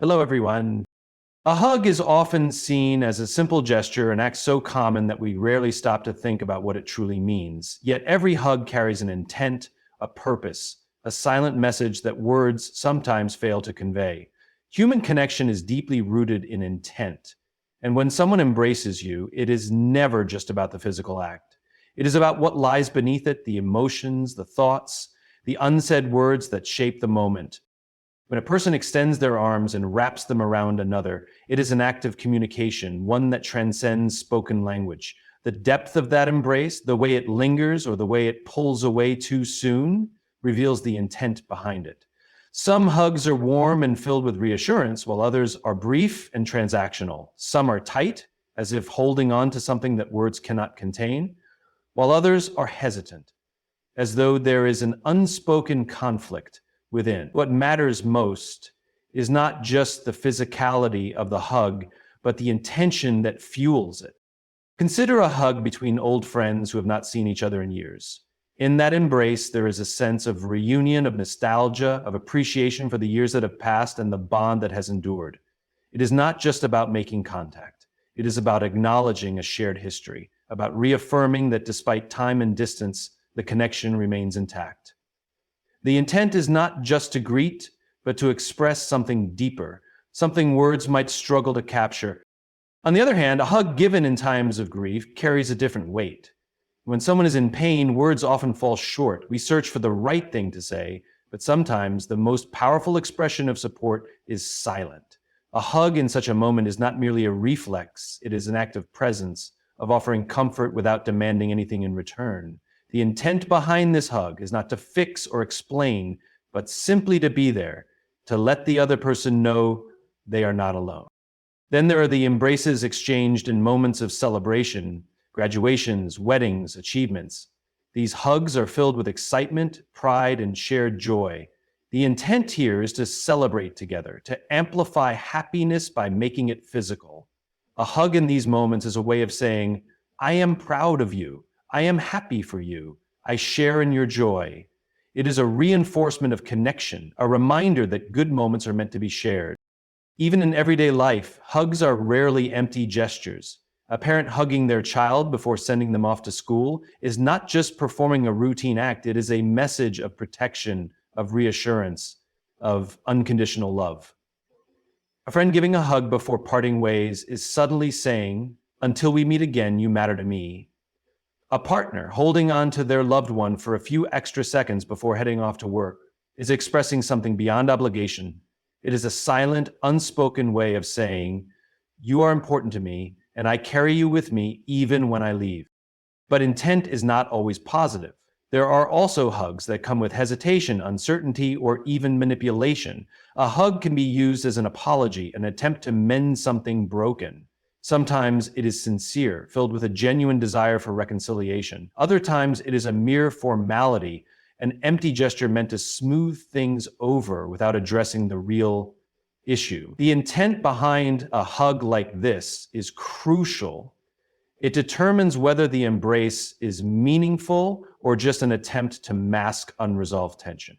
Hello, everyone. A hug is often seen as a simple gesture and act so common that we rarely stop to think about what it truly means. Yet every hug carries an intent, a purpose, a silent message that words sometimes fail to convey. Human connection is deeply rooted in intent. And when someone embraces you, it is never just about the physical act. It is about what lies beneath it, the emotions, the thoughts, the unsaid words that shape the moment. When a person extends their arms and wraps them around another, it is an act of communication, one that transcends spoken language. The depth of that embrace, the way it lingers or the way it pulls away too soon, reveals the intent behind it. Some hugs are warm and filled with reassurance, while others are brief and transactional. Some are tight, as if holding on to something that words cannot contain, while others are hesitant, as though there is an unspoken conflict within. What matters most is not just the physicality of the hug, but the intention that fuels it. Consider a hug between old friends who have not seen each other in years. In that embrace, there is a sense of reunion, of nostalgia, of appreciation for the years that have passed and the bond that has endured. It is not just about making contact. It is about acknowledging a shared history, about reaffirming that despite time and distance, the connection remains intact. The intent is not just to greet, but to express something deeper, something words might struggle to capture. On the other hand, a hug given in times of grief carries a different weight. When someone is in pain, words often fall short. We search for the right thing to say, but sometimes the most powerful expression of support is silent. A hug in such a moment is not merely a reflex, it is an act of presence, of offering comfort without demanding anything in return. The intent behind this hug is not to fix or explain, but simply to be there, to let the other person know they are not alone. Then there are the embraces exchanged in moments of celebration, graduations, weddings, achievements. These hugs are filled with excitement, pride, and shared joy. The intent here is to celebrate together, to amplify happiness by making it physical. A hug in these moments is a way of saying, I am proud of you. I am happy for you. I share in your joy. It is a reinforcement of connection, a reminder that good moments are meant to be shared. Even in everyday life, hugs are rarely empty gestures. A parent hugging their child before sending them off to school is not just performing a routine act, it is a message of protection, of reassurance, of unconditional love. A friend giving a hug before parting ways is subtly saying, until we meet again, you matter to me. A partner holding on to their loved one for a few extra seconds before heading off to work is expressing something beyond obligation. It is a silent, unspoken way of saying, you are important to me, and I carry you with me even when I leave. But intent is not always positive. There are also hugs that come with hesitation, uncertainty, or even manipulation. A hug can be used as an apology, an attempt to mend something broken. Sometimes it is sincere, filled with a genuine desire for reconciliation. Other times it is a mere formality, an empty gesture meant to smooth things over without addressing the real issue. The intent behind a hug like this is crucial. It determines whether the embrace is meaningful or just an attempt to mask unresolved tension.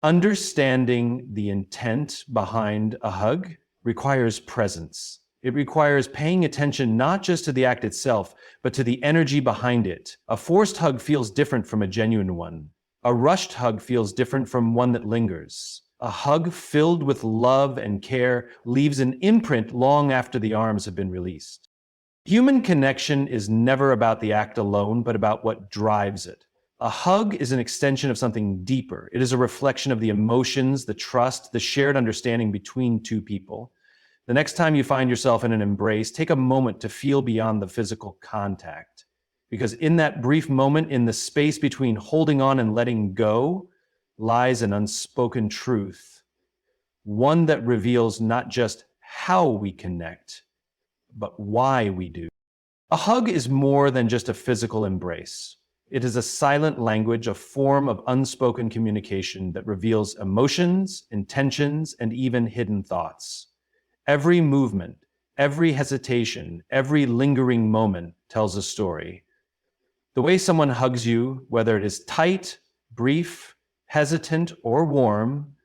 Understanding the intent behind a hug requires presence. It requires paying attention not just to the act itself, but to the energy behind it. A forced hug feels different from a genuine one. A rushed hug feels different from one that lingers. A hug filled with love and care leaves an imprint long after the arms have been released. Human connection is never about the act alone, but about what drives it. A hug is an extension of something deeper. It is a reflection of the emotions, the trust, the shared understanding between two people. The next time you find yourself in an embrace, take a moment to feel beyond the physical contact. Because in that brief moment, in the space between holding on and letting go, lies an unspoken truth. One that reveals not just how we connect, but why we do. A hug is more than just a physical embrace. It is a silent language, a form of unspoken communication that reveals emotions, intentions, and even hidden thoughts. Every movement, every hesitation, every lingering moment tells a story. The way someone hugs you, whether it is tight, brief, hesitant, or warm,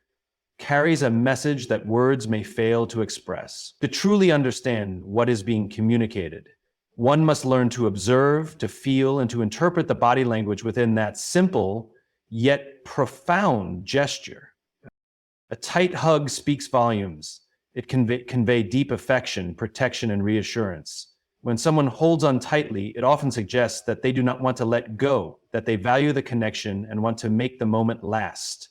carries a message that words may fail to express. To truly understand what is being communicated, one must learn to observe, to feel, and to interpret the body language within that simple yet profound gesture. A tight hug speaks volumes. It can convey deep affection, protection, and reassurance. When someone holds on tightly, it often suggests that they do not want to let go, that they value the connection and want to make the moment last.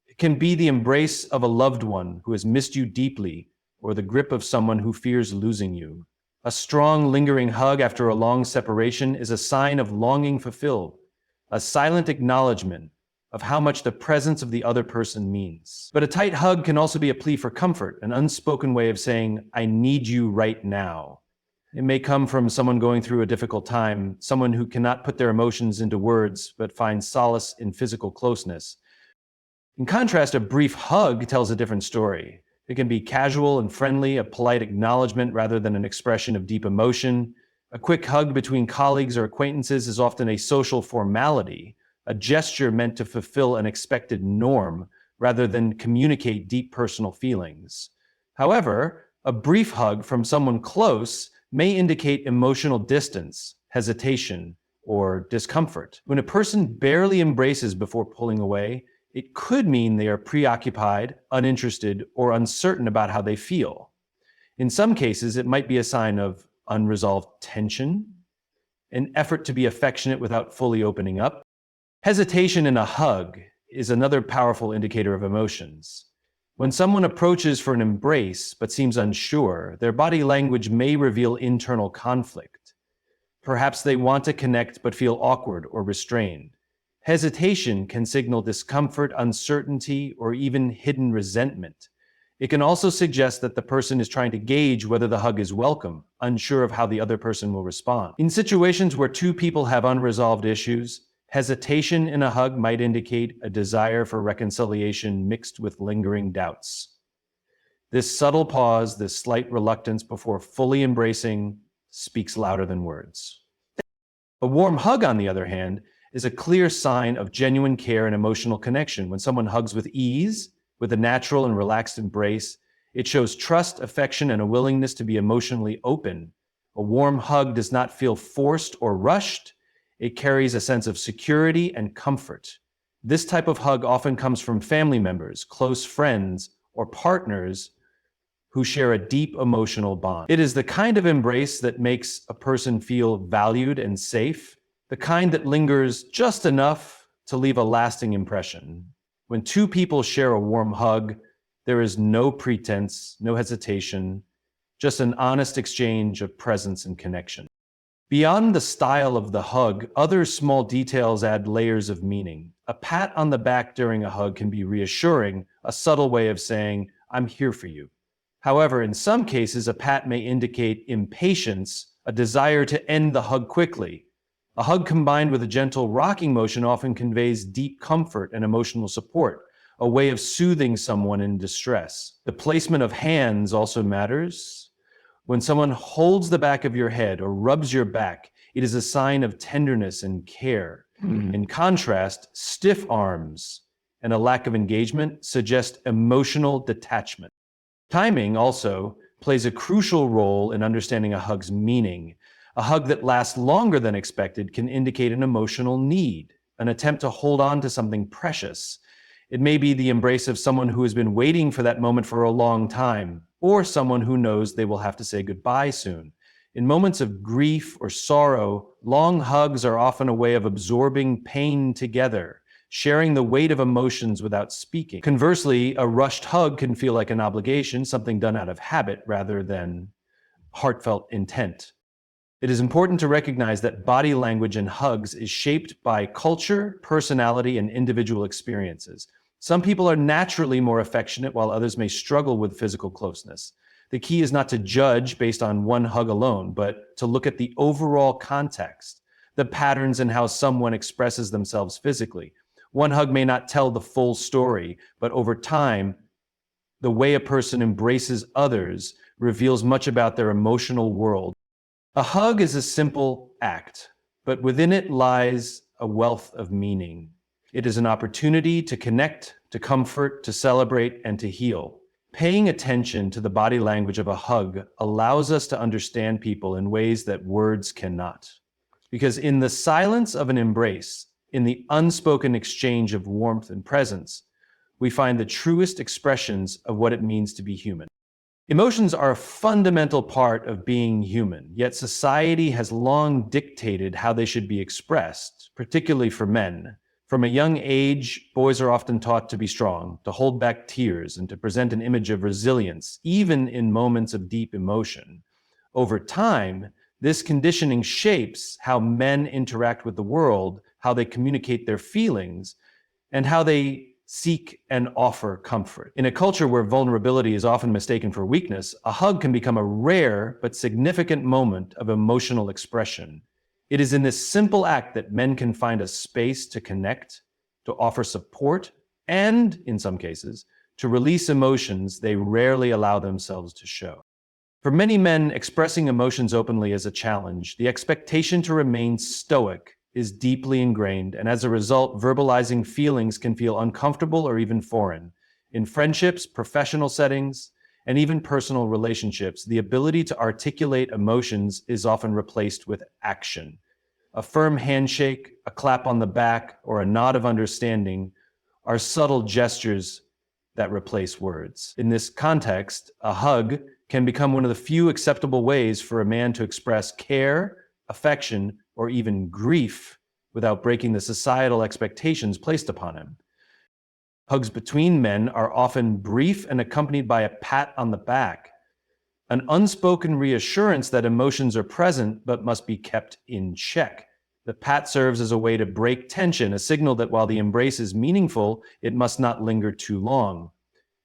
It can be the embrace of a loved one who has missed you deeply, or the grip of someone who fears losing you. A strong, lingering hug after a long separation is a sign of longing fulfilled, a silent acknowledgement of how much the presence of the other person means. But a tight hug can also be a plea for comfort, an unspoken way of saying, "I need you right now." It may come from someone going through a difficult time, someone who cannot put their emotions into words but finds solace in physical closeness. In contrast, a brief hug tells a different story. It can be casual and friendly, a polite acknowledgement rather than an expression of deep emotion. A quick hug between colleagues or acquaintances is often a social formality, a gesture meant to fulfill an expected norm rather than communicate deep personal feelings. However, a brief hug from someone close may indicate emotional distance, hesitation, or discomfort. When a person barely embraces before pulling away, it could mean they are preoccupied, uninterested, or uncertain about how they feel. In some cases, it might be a sign of unresolved tension, an effort to be affectionate without fully opening up. Hesitation in a hug is another powerful indicator of emotions. When someone approaches for an embrace but seems unsure, their body language may reveal internal conflict. Perhaps they want to connect but feel awkward or restrained. Hesitation can signal discomfort, uncertainty, or even hidden resentment. It can also suggest that the person is trying to gauge whether the hug is welcome, unsure of how the other person will respond. In situations where two people have unresolved issues, hesitation in a hug might indicate a desire for reconciliation mixed with lingering doubts. This subtle pause, this slight reluctance before fully embracing, speaks louder than words. A warm hug, on the other hand, is a clear sign of genuine care and emotional connection. When someone hugs with ease, with a natural and relaxed embrace, it shows trust, affection, and a willingness to be emotionally open. A warm hug does not feel forced or rushed. It carries a sense of security and comfort. This type of hug often comes from family members, close friends, or partners who share a deep emotional bond. It is the kind of embrace that makes a person feel valued and safe, the kind that lingers just enough to leave a lasting impression. When two people share a warm hug, there is no pretense, no hesitation, just an honest exchange of presence and connection. Beyond the style of the hug, other small details add layers of meaning. A pat on the back during a hug can be reassuring, a subtle way of saying, "I'm here for you." However, in some cases, a pat may indicate impatience, a desire to end the hug quickly. A hug combined with a gentle rocking motion often conveys deep comfort and emotional support, a way of soothing someone in distress. The placement of hands also matters. When someone holds the back of your head or rubs your back, it is a sign of tenderness and care. In contrast, stiff arms and a lack of engagement suggest emotional detachment. Timing also plays a crucial role in understanding a hug's meaning. A hug that lasts longer than expected can indicate an emotional need, an attempt to hold on to something precious. It may be the embrace of someone who has been waiting for that moment for a long time, or someone who knows they will have to say goodbye soon. In moments of grief or sorrow, long hugs are often a way of absorbing pain together, sharing the weight of emotions without speaking. Conversely, a rushed hug can feel like an obligation, something done out of habit rather than heartfelt intent. It is important to recognize that body language in hugs is shaped by culture, personality, and individual experiences. Some people are naturally more affectionate, while others may struggle with physical closeness. The key is not to judge based on one hug alone, but to look at the overall context, the patterns in how someone expresses themselves physically. One hug may not tell the full story, but over time, the way a person embraces others reveals much about their emotional world. A hug is a simple act, but within it lies a wealth of meaning. It is an opportunity to connect, to comfort, to celebrate, and to heal. Paying attention to the body language of a hug allows us to understand people in ways that words cannot. Because in the silence of an embrace, in the unspoken exchange of warmth and presence, we find the truest expressions of what it means to be human. Emotions are a fundamental part of being human, yet society has long dictated how they should be expressed, particularly for men. From a young age, boys are often taught to be strong, to hold back tears, and to present an image of resilience, even in moments of deep emotion. Over time, this conditioning shapes how men interact with the world, how they communicate their feelings, and how they seek and offer comfort. In a culture where vulnerability is often mistaken for weakness, a hug can become a rare but significant moment of emotional expression. It is in this simple act that men can find a space to connect, to offer support, and, in some cases, to release emotions they rarely allow themselves to show. For many men, expressing emotions openly is a challenge. The expectation to remain stoic is deeply ingrained, and as a result, verbalizing feelings can feel uncomfortable or even foreign. In friendships, professional settings, and even personal relationships, the ability to articulate emotions is often replaced with action. A firm handshake, a clap on the back, or a nod of understanding are subtle gestures that replace words. In this context, a hug can become one of the few acceptable ways for a man to express care, affection, or even grief without breaking the societal expectations placed upon him. Hugs between men are often brief and accompanied by a pat on the back, an unspoken reassurance that emotions are present but must be kept in check. The pat serves as a way to break tension, a signal that while the embrace is meaningful, it must not linger too long.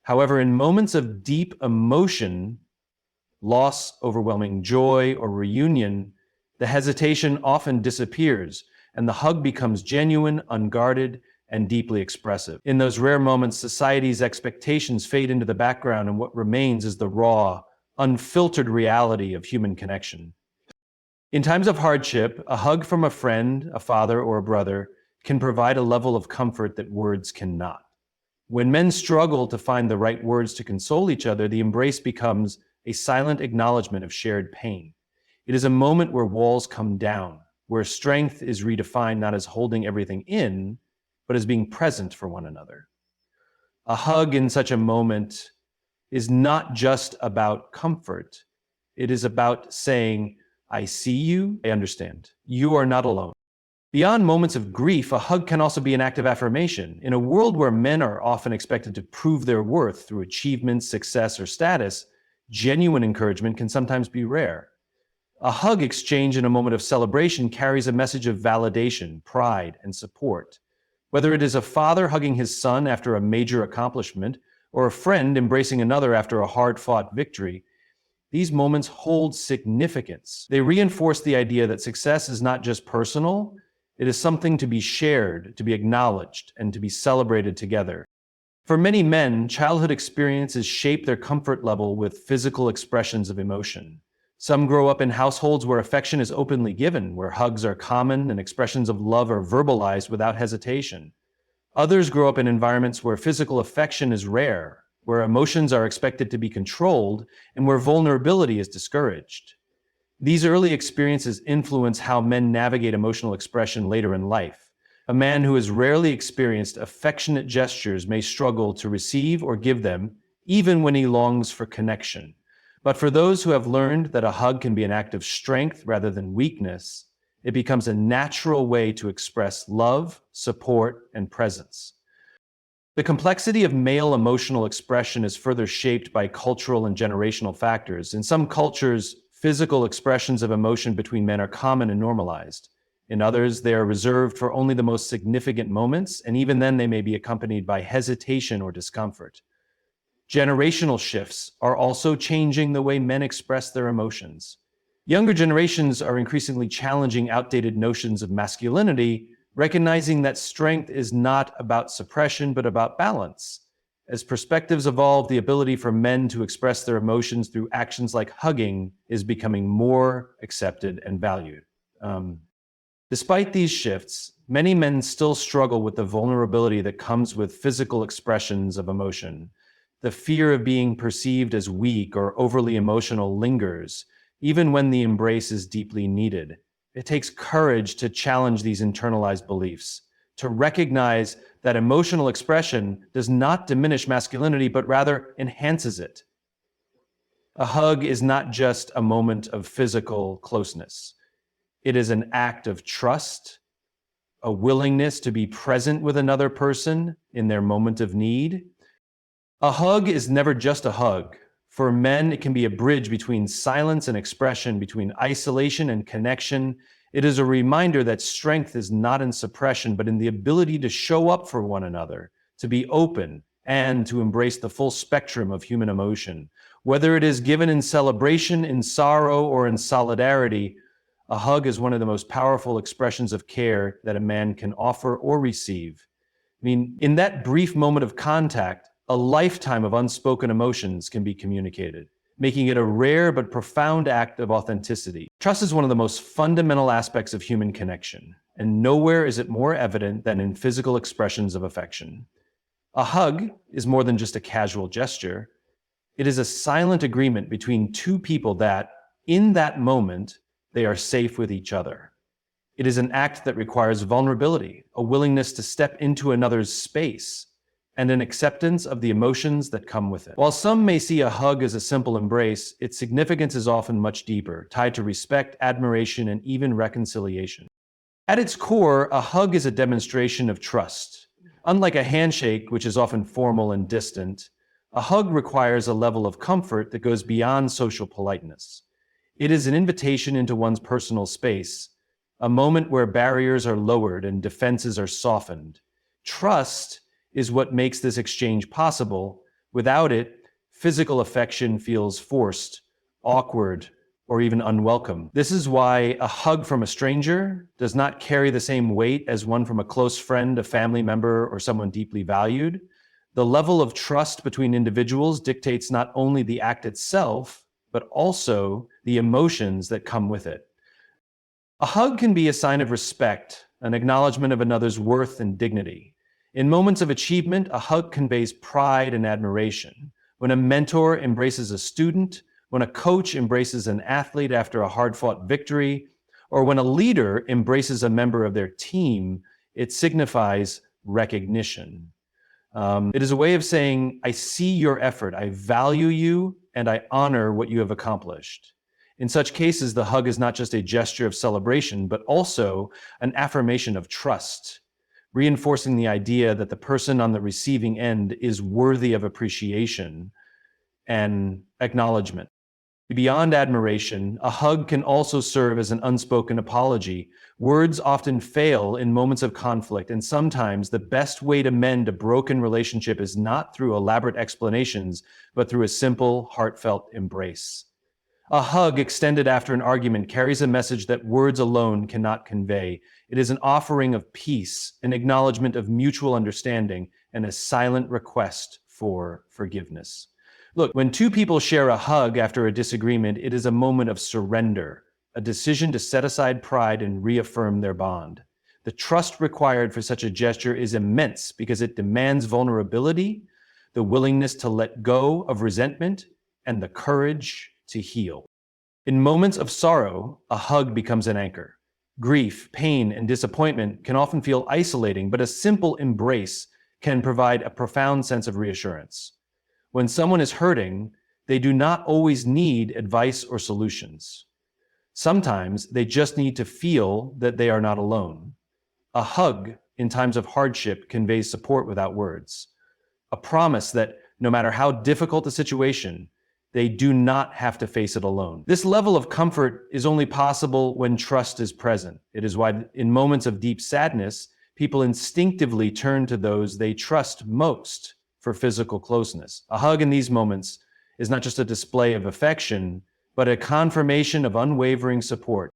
However, in moments of deep emotion, loss, overwhelming joy, or reunion, the hesitation often disappears, and the hug becomes genuine, unguarded, and deeply expressive. In those rare moments, society's expectations fade into the background, and what remains is the raw, unfiltered reality of human connection. In times of hardship, a hug from a friend, a father, or a brother can provide a level of comfort that words cannot. When men struggle to find the right words to console each other, the embrace becomes a silent acknowledgement of shared pain. It is a moment where walls come down, where strength is redefined not as holding everything in, but as being present for one another. A hug in such a moment is not just about comfort. It is about saying, I see you, I understand. You are not alone. Beyond moments of grief, a hug can also be an act of affirmation. In a world where men are often expected to prove their worth through achievements, success, or status, genuine encouragement can sometimes be rare. A hug exchange in a moment of celebration carries a message of validation, pride, and support. Whether it is a father hugging his son after a major accomplishment, or a friend embracing another after a hard-fought victory, these moments hold significance. They reinforce the idea that success is not just personal, it is something to be shared, to be acknowledged, and to be celebrated together. For many men, childhood experiences shape their comfort level with physical expressions of emotion. Some grow up in households where affection is openly given, where hugs are common and expressions of love are verbalized without hesitation. Others grow up in environments where physical affection is rare, where emotions are expected to be controlled, and where vulnerability is discouraged. These early experiences influence how men navigate emotional expression later in life. A man who has rarely experienced affectionate gestures may struggle to receive or give them, even when he longs for connection. But for those who have learned that a hug can be an act of strength rather than weakness, it becomes a natural way to express love, support, and presence. The complexity of male emotional expression is further shaped by cultural and generational factors. In some cultures, physical expressions of emotion between men are common and normalized. In others, they are reserved for only the most significant moments, and even then they may be accompanied by hesitation or discomfort. Generational shifts are also changing the way men express their emotions. Younger generations are increasingly challenging outdated notions of masculinity, recognizing that strength is not about suppression, but about balance. As perspectives evolve, the ability for men to express their emotions through actions like hugging is becoming more accepted and valued. Despite these shifts, many men still struggle with the vulnerability that comes with physical expressions of emotion. The fear of being perceived as weak or overly emotional lingers, even when the embrace is deeply needed. It takes courage to challenge these internalized beliefs, to recognize that emotional expression does not diminish masculinity, but rather enhances it. A hug is not just a moment of physical closeness. It is an act of trust, a willingness to be present with another person in their moment of need. A hug is never just a hug. For men, it can be a bridge between silence and expression, between isolation and connection. It is a reminder that strength is not in suppression, but in the ability to show up for one another, to be open, and to embrace the full spectrum of human emotion. Whether it is given in celebration, in sorrow, or in solidarity, a hug is one of the most powerful expressions of care that a man can offer or receive. I mean, in that brief moment of contact, a lifetime of unspoken emotions can be communicated, making it a rare but profound act of authenticity. Trust is one of the most fundamental aspects of human connection, and nowhere is it more evident than in physical expressions of affection. A hug is more than just a casual gesture. It is a silent agreement between two people that, in that moment, they are safe with each other. It is an act that requires vulnerability, a willingness to step into another's space, and an acceptance of the emotions that come with it. While some may see a hug as a simple embrace, its significance is often much deeper, tied to respect, admiration, and even reconciliation. At its core, a hug is a demonstration of trust. Unlike a handshake, which is often formal and distant, a hug requires a level of comfort that goes beyond social politeness. It is an invitation into one's personal space, a moment where barriers are lowered and defenses are softened. Trust is what makes this exchange possible. Without it, physical affection feels forced, awkward, or even unwelcome. This is why a hug from a stranger does not carry the same weight as one from a close friend, a family member, or someone deeply valued. The level of trust between individuals dictates not only the act itself, but also the emotions that come with it. A hug can be a sign of respect, an acknowledgement of another's worth and dignity. In moments of achievement, a hug conveys pride and admiration. When a mentor embraces a student, when a coach embraces an athlete after a hard-fought victory, or when a leader embraces a member of their team, it signifies recognition. It is a way of saying, I see your effort, I value you, and I honor what you have accomplished. In such cases, the hug is not just a gesture of celebration, but also an affirmation of trust, reinforcing the idea that the person on the receiving end is worthy of appreciation and acknowledgement. Beyond admiration, a hug can also serve as an unspoken apology. Words often fail in moments of conflict, and sometimes the best way to mend a broken relationship is not through elaborate explanations, but through a simple, heartfelt embrace. A hug extended after an argument carries a message that words alone cannot convey. It is an offering of peace, an acknowledgement of mutual understanding, and a silent request for forgiveness. Look, when two people share a hug after a disagreement, it is a moment of surrender, a decision to set aside pride and reaffirm their bond. The trust required for such a gesture is immense because it demands vulnerability, the willingness to let go of resentment, and the courage to heal. In moments of sorrow, a hug becomes an anchor. Grief, pain, and disappointment can often feel isolating, but a simple embrace can provide a profound sense of reassurance. When someone is hurting, they do not always need advice or solutions. Sometimes they just need to feel that they are not alone. A hug in times of hardship conveys support without words. A promise that no matter how difficult the situation, they do not have to face it alone. This level of comfort is only possible when trust is present. It is why in moments of deep sadness, people instinctively turn to those they trust most for physical closeness. A hug in these moments is not just a display of affection, but a confirmation of unwavering support.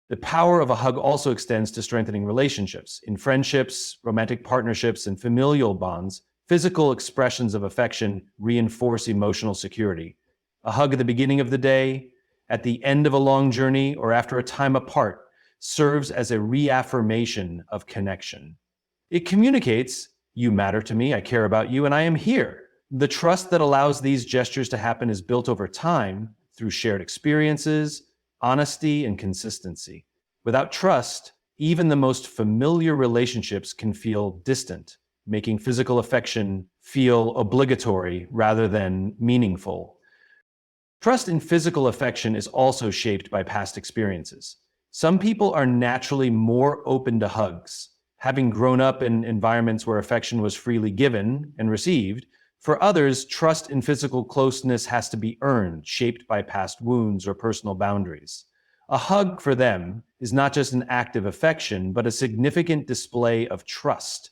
The power of a hug also extends to strengthening relationships. In friendships, romantic partnerships, and familial bonds, physical expressions of affection reinforce emotional security. A hug at the beginning of the day, at the end of a long journey, or after a time apart serves as a reaffirmation of connection. It communicates, "You matter to me, I care about you, and I am here." The trust that allows these gestures to happen is built over time through shared experiences, honesty, and consistency. Without trust, even the most familiar relationships can feel distant, making physical affection feel obligatory rather than meaningful. Trust in physical affection is also shaped by past experiences. Some people are naturally more open to hugs, having grown up in environments where affection was freely given and received. For others, trust in physical closeness has to be earned, shaped by past wounds or personal boundaries. A hug for them is not just an act of affection, but a significant display of trust,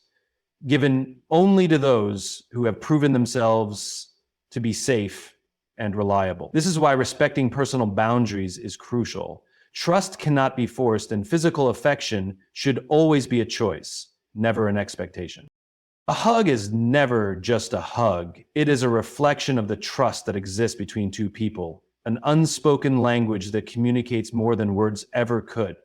given only to those who have proven themselves to be safe and reliable. This is why respecting personal boundaries is crucial. Trust cannot be forced, and physical affection should always be a choice, never an expectation. A hug is never just a hug. It is a reflection of the trust that exists between two people, an unspoken language that communicates more than words ever could.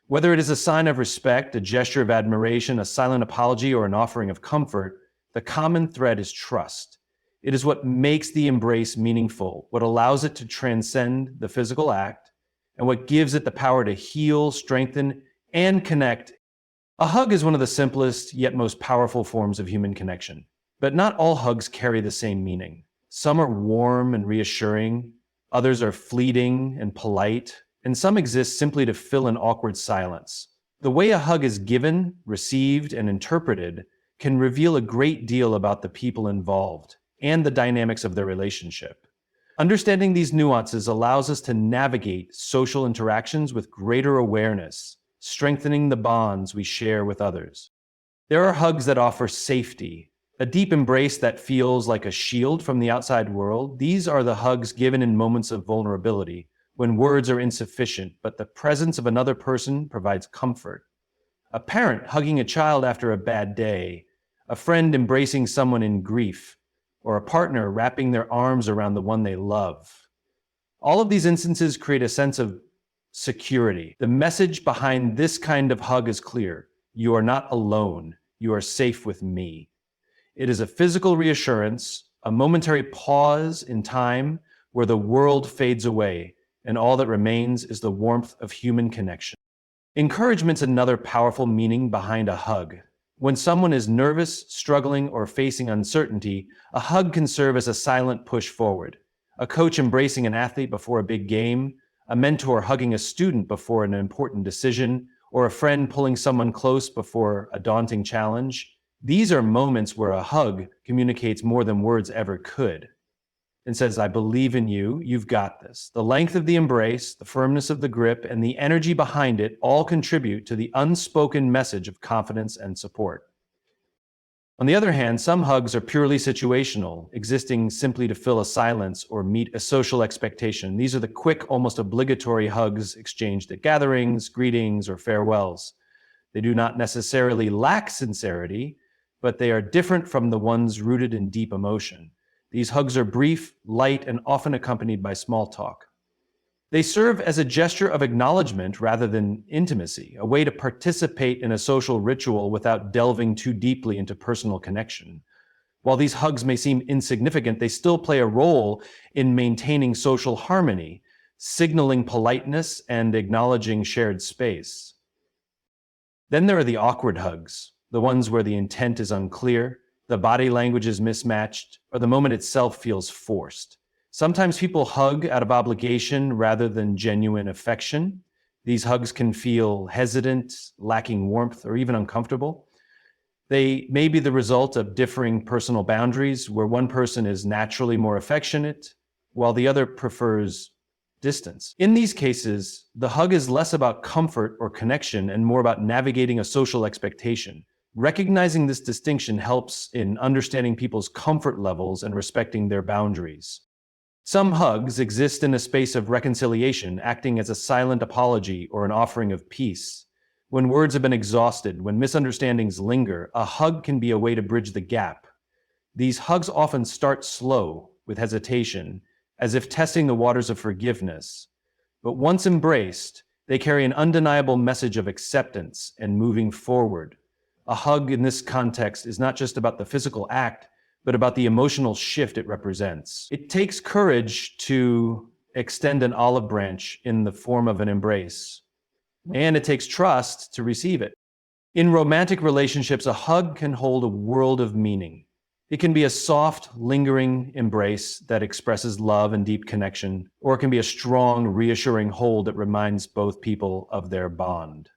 Whether it is a sign of respect, a gesture of admiration, a silent apology, or an offering of comfort, the common thread is trust. It is what makes the embrace meaningful, what allows it to transcend the physical act, and what gives it the power to heal, strengthen, and connect. A hug is one of the simplest yet most powerful forms of human connection. But not all hugs carry the same meaning. Some are warm and reassuring, others are fleeting and polite, and some exist simply to fill an awkward silence. The way a hug is given, received, and interpreted can reveal a great deal about the people involved and the dynamics of their relationship. Understanding these nuances allows us to navigate social interactions with greater awareness, strengthening the bonds we share with others. There are hugs that offer safety, a deep embrace that feels like a shield from the outside world. These are the hugs given in moments of vulnerability, when words are insufficient, but the presence of another person provides comfort. A parent hugging a child after a bad day, a friend embracing someone in grief, or a partner wrapping their arms around the one they love. All of these instances create a sense of security. The message behind this kind of hug is clear. You are not alone. You are safe with me. It is a physical reassurance, a momentary pause in time where the world fades away, and all that remains is the warmth of human connection. Encouragement's another powerful meaning behind a hug. When someone is nervous, struggling, or facing uncertainty, a hug can serve as a silent push forward. A coach embracing an athlete before a big game, a mentor hugging a student before an important decision, or a friend pulling someone close before a daunting challenge. These are moments where a hug communicates more than words ever could, and says, "I believe in you, you've got this." The length of the embrace, the firmness of the grip, and the energy behind it all contribute to the unspoken message of confidence and support. On the other hand, some hugs are purely situational, existing simply to fill a silence or meet a social expectation. These are the quick, almost obligatory hugs exchanged at gatherings, greetings, or farewells. They do not necessarily lack sincerity, but they are different from the ones rooted in deep emotion. These hugs are brief, light, and often accompanied by small talk. They serve as a gesture of acknowledgement rather than intimacy, a way to participate in a social ritual without delving too deeply into personal connection. While these hugs may seem insignificant, they still play a role in maintaining social harmony, signaling politeness and acknowledging shared space. Then there are the awkward hugs, the ones where the intent is unclear, the body language is mismatched, or the moment itself feels forced. Sometimes people hug out of obligation rather than genuine affection. These hugs can feel hesitant, lacking warmth, or even uncomfortable. They may be the result of differing personal boundaries, where one person is naturally more affectionate, while the other prefers distance. In these cases, the hug is less about comfort or connection and more about navigating a social expectation. Recognizing this distinction helps in understanding people's comfort levels and respecting their boundaries. Some hugs exist in a space of reconciliation, acting as a silent apology or an offering of peace. When words have been exhausted, when misunderstandings linger, a hug can be a way to bridge the gap. These hugs often start slow, with hesitation, as if testing the waters of forgiveness. But once embraced, They carry an undeniable message of acceptance and moving forward. A hug in this context is not just about the physical act, but about the emotional shift it represents. It takes courage to extend an olive branch in the form of an embrace, and it takes trust to receive it. In romantic relationships, a hug can hold a world of meaning. It can be a soft, lingering embrace that expresses love and deep connection, or it can be a strong, reassuring hold that reminds both people of their bond.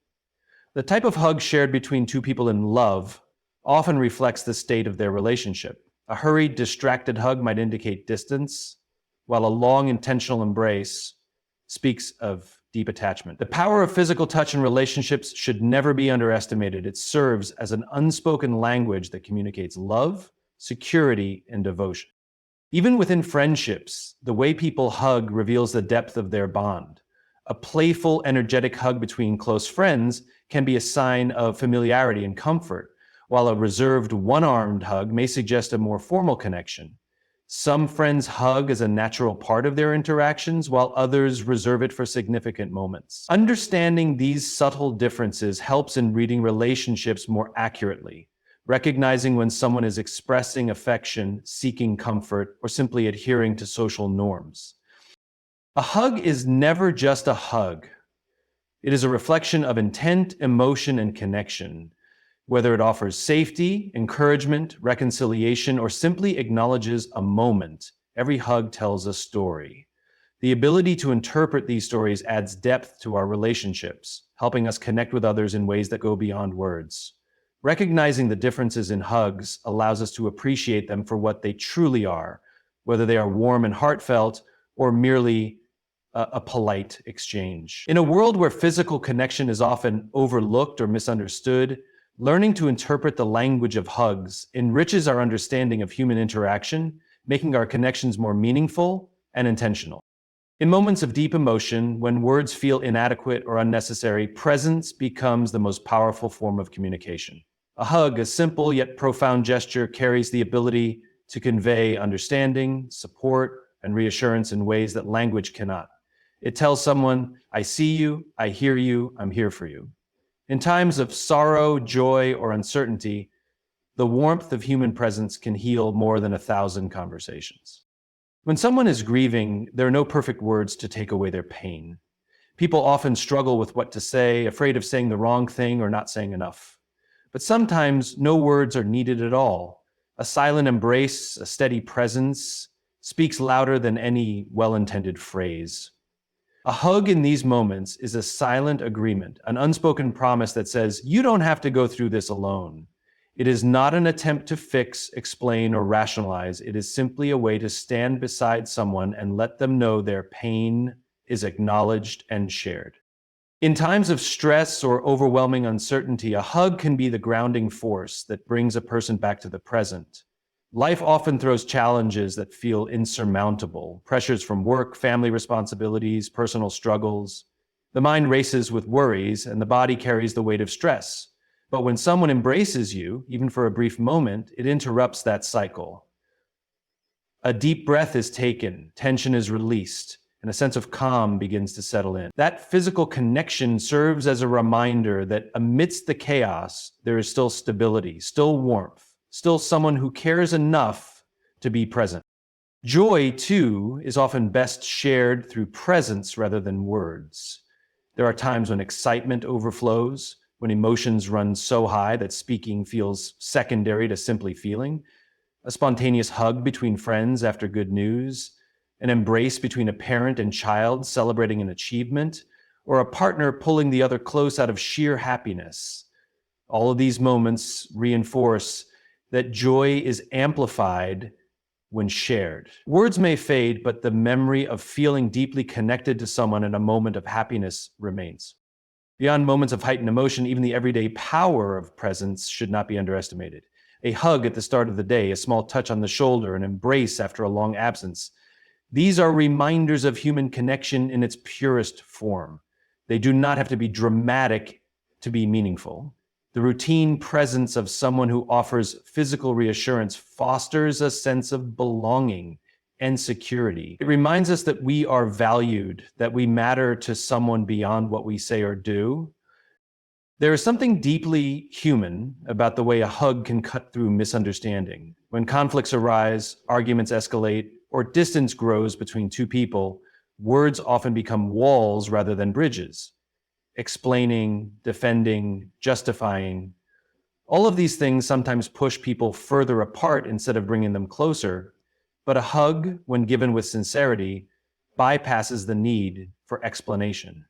The type of hug shared between two people in love often reflects the state of their relationship. A hurried, distracted hug might indicate distance, while a long, intentional embrace speaks of deep attachment. The power of physical touch in relationships should never be underestimated. It serves as an unspoken language that communicates love, security, and devotion. Even within friendships, the way people hug reveals the depth of their bond. A playful, energetic hug between close friends can be a sign of familiarity and comfort, while a reserved, one-armed hug may suggest a more formal connection. Some friends hug as a natural part of their interactions, while others reserve it for significant moments. Understanding these subtle differences helps in reading relationships more accurately, recognizing when someone is expressing affection, seeking comfort, or simply adhering to social norms. A hug is never just a hug. It is a reflection of intent, emotion, and connection. Whether it offers safety, encouragement, reconciliation, or simply acknowledges a moment, every hug tells a story. The ability to interpret these stories adds depth to our relationships, helping us connect with others in ways that go beyond words. Recognizing the differences in hugs allows us to appreciate them for what they truly are, whether they are warm and heartfelt or merely a polite exchange. In a world where physical connection is often overlooked or misunderstood, learning to interpret the language of hugs enriches our understanding of human interaction, making our connections more meaningful and intentional. In moments of deep emotion, when words feel inadequate or unnecessary, presence becomes the most powerful form of communication. A hug, a simple yet profound gesture, carries the ability to convey understanding, support, and reassurance in ways that language cannot. It tells someone, I see you, I hear you, I'm here for you. In times of sorrow, joy, or uncertainty, the warmth of human presence can heal more than 1,000 conversations. When someone is grieving, there are no perfect words to take away their pain. People often struggle with what to say, afraid of saying the wrong thing or not saying enough. But sometimes no words are needed at all. A silent embrace, a steady presence, speaks louder than any well-intended phrase. A hug in these moments is a silent agreement, an unspoken promise that says, you don't have to go through this alone. It is not an attempt to fix, explain, or rationalize. It is simply a way to stand beside someone and let them know their pain is acknowledged and shared. In times of stress or overwhelming uncertainty, a hug can be the grounding force that brings a person back to the present. Life often throws challenges that feel insurmountable, pressures from work, family responsibilities, personal struggles. The mind races with worries, and the body carries the weight of stress. But when someone embraces you, even for a brief moment, it interrupts that cycle. A deep breath is taken, tension is released, and a sense of calm begins to settle in. That physical connection serves as a reminder that amidst the chaos, there is still stability, still warmth, still someone who cares enough to be present. Joy, too, is often best shared through presence rather than words. There are times when excitement overflows, when emotions run so high that speaking feels secondary to simply feeling. A spontaneous hug between friends after good news, an embrace between a parent and child celebrating an achievement, or a partner pulling the other close out of sheer happiness. All of these moments reinforce that joy is amplified when shared. Words may fade, but the memory of feeling deeply connected to someone in a moment of happiness remains. Beyond moments of heightened emotion, even the everyday power of presence should not be underestimated. A hug at the start of the day, a small touch on the shoulder, an embrace after a long absence. These are reminders of human connection in its purest form. They do not have to be dramatic to be meaningful. The routine presence of someone who offers physical reassurance fosters a sense of belonging, and security. It reminds us that we are valued, that we matter to someone beyond what we say or do. There is something deeply human about the way a hug can cut through misunderstanding. When conflicts arise, arguments escalate, or distance grows between two people, words often become walls rather than bridges. Explaining, defending, justifying. All of these things sometimes push people further apart instead of bringing them closer. But a hug, when given with sincerity, bypasses the need for explanation.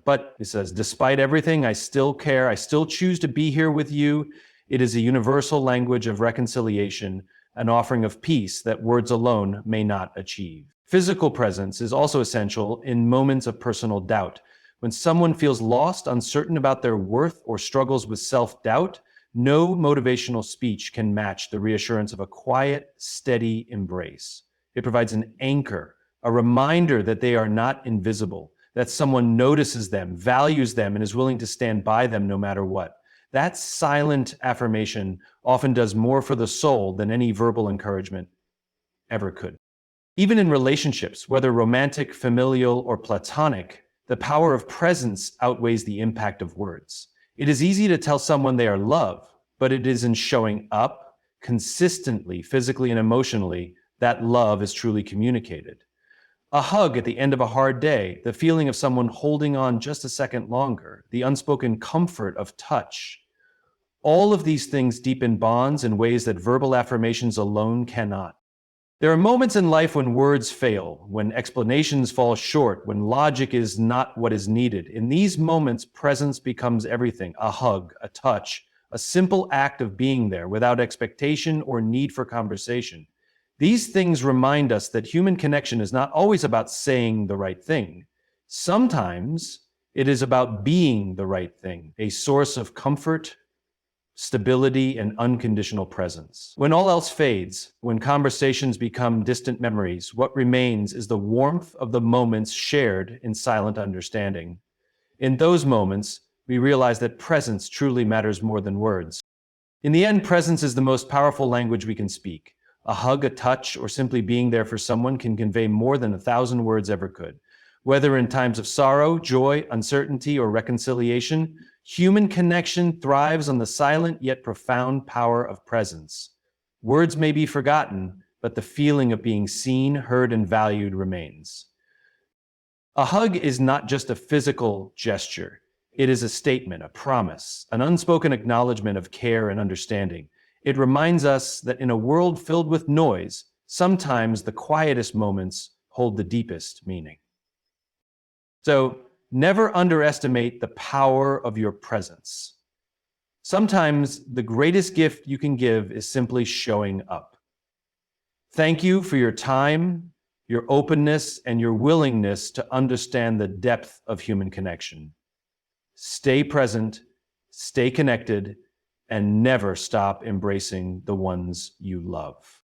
But it says, despite everything, I still care. I still choose to be here with you. It is a universal language of reconciliation, an offering of peace that words alone may not achieve. Physical presence is also essential in moments of personal doubt. When someone feels lost, uncertain about their worth, or struggles with self-doubt, no motivational speech can match the reassurance of a quiet, steady embrace. It provides an anchor, a reminder that they are not invisible, that someone notices them, values them, and is willing to stand by them no matter what. That silent affirmation often does more for the soul than any verbal encouragement ever could. Even in relationships, whether romantic, familial, or platonic, the power of presence outweighs the impact of words. It is easy to tell someone they are loved, but it is in showing up consistently, physically and emotionally, that love is truly communicated. A hug at the end of a hard day, the feeling of someone holding on just a second longer, the unspoken comfort of touch. All of these things deepen bonds in ways that verbal affirmations alone cannot. There are moments in life when words fail, when explanations fall short, when logic is not what is needed. In these moments, presence becomes everything: a hug, a touch, a simple act of being there without expectation or need for conversation. These things remind us that human connection is not always about saying the right thing. Sometimes it is about being the right thing, a source of comfort, stability, and unconditional presence. When all else fades, when conversations become distant memories, what remains is the warmth of the moments shared in silent understanding. In those moments, we realize that presence truly matters more than words. In the end, presence is the most powerful language we can speak. A hug, a touch, or simply being there for someone can convey more than 1,000 words ever could. Whether in times of sorrow, joy, uncertainty, or reconciliation, human connection thrives on the silent yet profound power of presence. Words may be forgotten, but the feeling of being seen, heard, and valued remains. A hug is not just a physical gesture. It is a statement, a promise, an unspoken acknowledgement of care and understanding. It reminds us that in a world filled with noise, sometimes the quietest moments hold the deepest meaning. So never underestimate the power of your presence. Sometimes the greatest gift you can give is simply showing up. Thank you for your time, your openness, and your willingness to understand the depth of human connection. Stay present, stay connected, and never stop embracing the ones you love.